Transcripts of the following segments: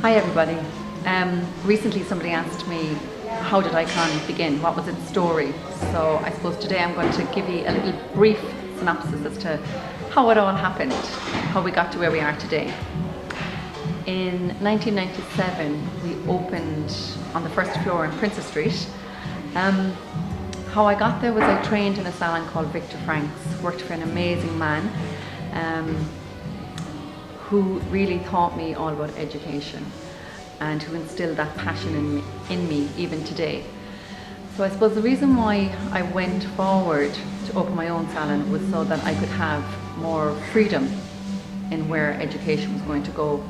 Hi everybody. Recently somebody asked me, how did Ikon begin? What was its story? So I suppose today I'm going to give you a little brief synopsis as to how it all happened, how we got to where we are today. In 1997 we opened on the first floor in Princess Street. How I got there was I trained in a salon called Victor Frank's, worked for an amazing man who really taught me all about education and who instilled that passion in me even today. So I suppose the reason why I went forward to open my own salon was so that I could have more freedom in where education was going to go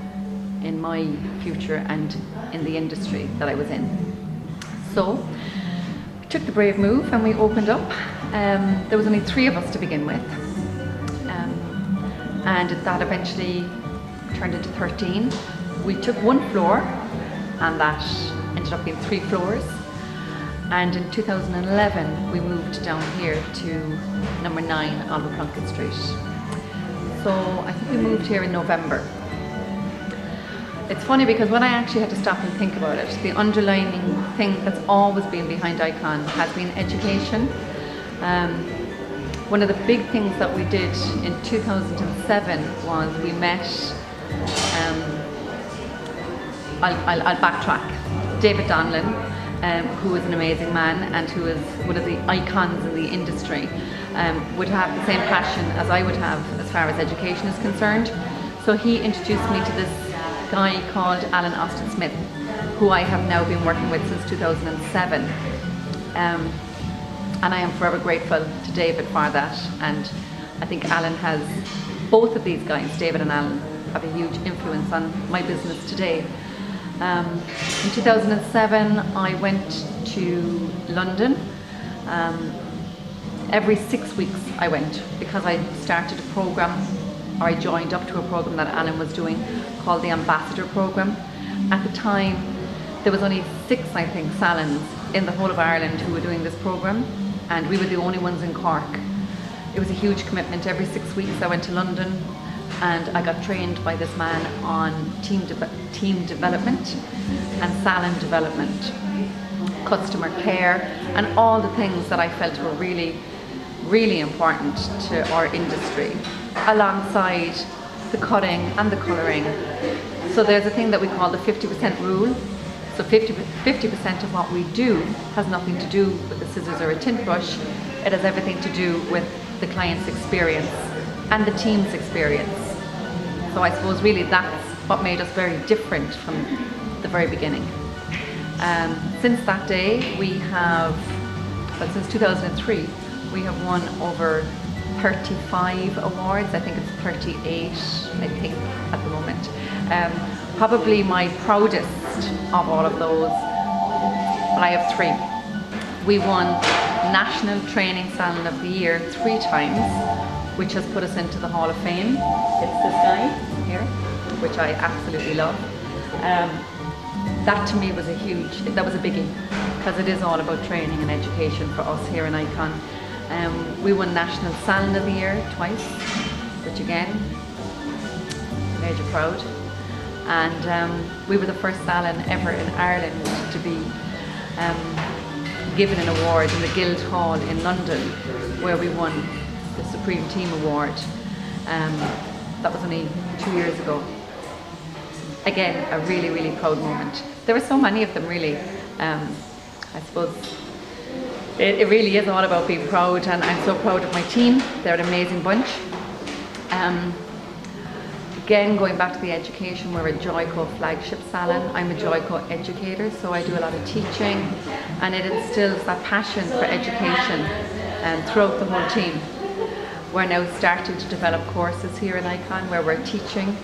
in my future and in the industry that I was in. So we took the brave move and we opened up. There was only 3 of us to begin with, and that eventually turned into 13. We took 1 floor and that ended up being 3 floors. And in 2011 we moved down here to number 9 Oliver Plunkett Street. So I think we moved here in November. It's funny because when I actually had to stop and think about it, the underlying thing that's always been behind Ikon has been education. One of the big things that we did in 2007 was we met, I'll backtrack, David Donlan, who is an amazing man and who is one of the icons in the industry, would have the same passion as I would have as far as education is concerned. So he introduced me to this guy called Alan Austin Smith, who I have now been working with since 2007. And I am forever grateful to David for that. And I think Alan has, both of these guys, David and Alan, have a huge influence on my business today. In 2007 I went to London. Every 6 weeks I went because I started a program, or I joined up to a program that Alan was doing called the Ambassador Program. At the time there was only 6, I think, salons in the whole of Ireland who were doing this program, and we were the only ones in Cork. It was a huge commitment. Every 6 weeks I went to London and I got trained by this man on team development and salon development, customer care, and all the things that I felt were really, really important to our industry, alongside the cutting and the colouring. So there's a thing that we call the 50% rule. So 50% of what we do has nothing to do with the scissors or a tint brush. It has everything to do with the client's experience and the team's experience. So I suppose really that's what made us very different from the very beginning. Since that day we have, well, since 2003, we have won over 35 awards. I think it's 38, I think, at the moment. Probably my proudest of all of those, well, I have 3. We won National Training Salon of the Year 3 times, which has put us into the Hall of Fame. It's this guy here, which I absolutely love. That to me was that was a biggie, because it is all about training and education for us here in Ikon. We won National Salon of the Year twice, which again made you proud. And we were the first salon ever in Ireland to be given an award in the Guild Hall in London, where we won the Supreme Team Award. That was only 2 years ago. Again, a really, really proud moment. There were so many of them, really. I suppose it really is all about being proud, and I'm so proud of my team. They're an amazing bunch. Again, going back to the education, we're a Joico flagship salon. I'm a Joico educator, so I do a lot of teaching, and it instills that passion for education throughout the whole team. We're now starting to develop courses here in Ikon where we're teaching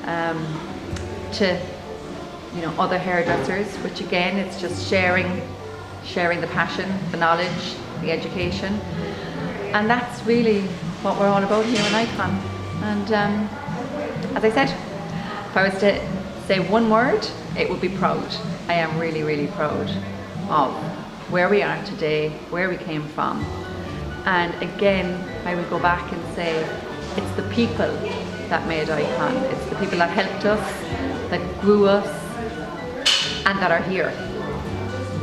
to other hairdressers, which again, it's just sharing the passion, the knowledge, the education, and that's really what we're all about here in Ikon. And as I said, if I was to say one word, it would be proud. I am really, really proud of where we are today, where we came from. And again, I will go back and say it's the people that made Ikon. It's the people that helped us, that grew us, and that are here.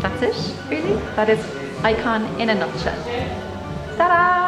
That's it, really. That is Ikon in a nutshell. Ta-da!